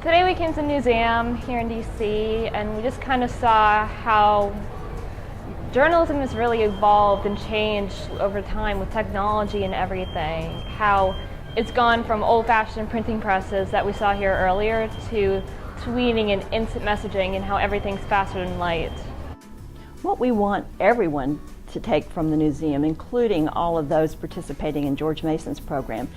Today we came to Newseum here in DC, and we just kind of saw how journalism has really evolved and changed over time with technology and everything. How it's gone from old-fashioned printing presses that we saw here earlier to tweeting and instant messaging, and how everything's faster than light. What we want everyone to take from the Newseum, including all of those participating in George Mason's program,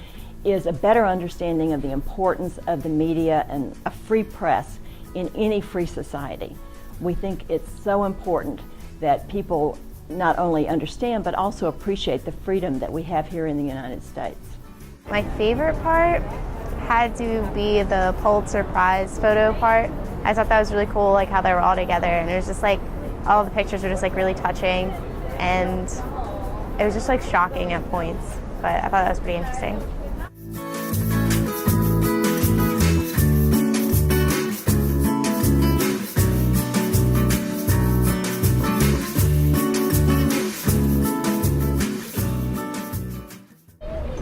is a better understanding of the importance of the media and a free press in any free society. We think it's so important that people not only understand but also appreciate the freedom that we have here in the United States. My favorite part had to be the Pulitzer Prize photo part. I thought that was really cool, like how they were all together, and it was just like all the pictures were just like really touching, and it was just like shocking at points, but I thought that was pretty interesting.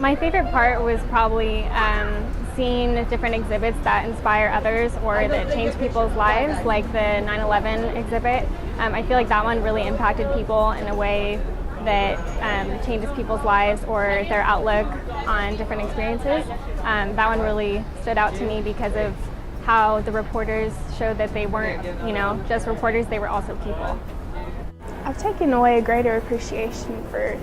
My favorite part was probably seeing different exhibits that inspire others or that change people's lives, like the 9/11 exhibit. I feel like that one really impacted people in a way that changes people's lives or their outlook on different experiences. That one really stood out to me because of how the reporters showed that they weren't, just reporters, they were also people. I've taken away a greater appreciation for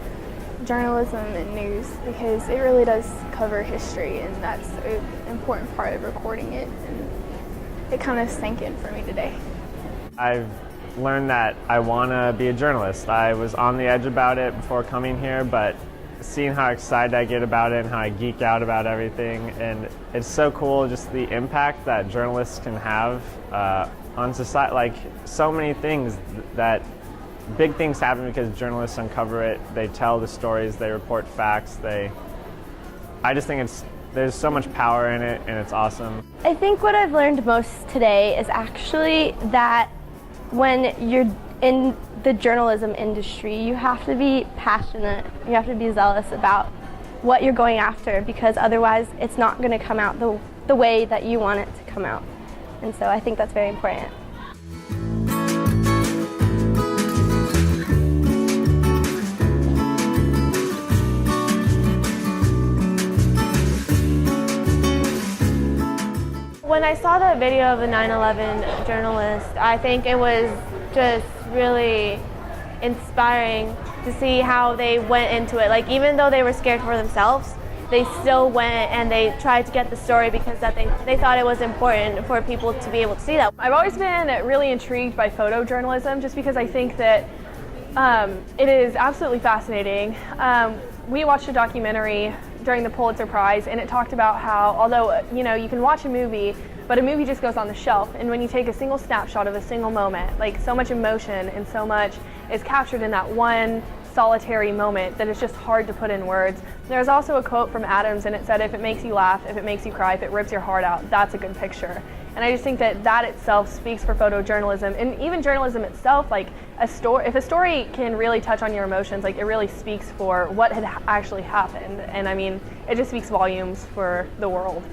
journalism and news because it really does cover history, and that's an important part of recording it, and it kind of sank in for me today. I've learned that I want to be a journalist. I was on the edge about it before coming here, but seeing how excited I get about it and how I geek out about everything, and it's so cool just the impact that journalists can have on society. Like so many things that big things happen because journalists uncover it, they tell the stories, they report facts, I just think there's so much power in it, and it's awesome. I think what I've learned most today is actually that when you're in the journalism industry, you have to be passionate, you have to be zealous about what you're going after, because otherwise it's not going to come out the way that you want it to come out. And so I think that's very important. When I saw the video of the 9/11 journalist, I think it was just really inspiring to see how they went into it. Like, even though they were scared for themselves, they still went and they tried to get the story because that they thought it was important for people to be able to see that. I've always been really intrigued by photojournalism just because I think that it is absolutely fascinating. We watched a documentary during the Pulitzer Prize, and it talked about how, although you can watch a movie, but a movie just goes on the shelf, and when you take a single snapshot of a single moment, like so much emotion and so much is captured in that one solitary moment that it's just hard to put in words. There's also a quote from Adams, and it said, "If it makes you laugh, if it makes you cry, if it rips your heart out, that's a good picture." And I just think that itself speaks for photojournalism, and even journalism itself. Like if a story can really touch on your emotions, like it really speaks for what had actually happened. And I mean, it just speaks volumes for the world.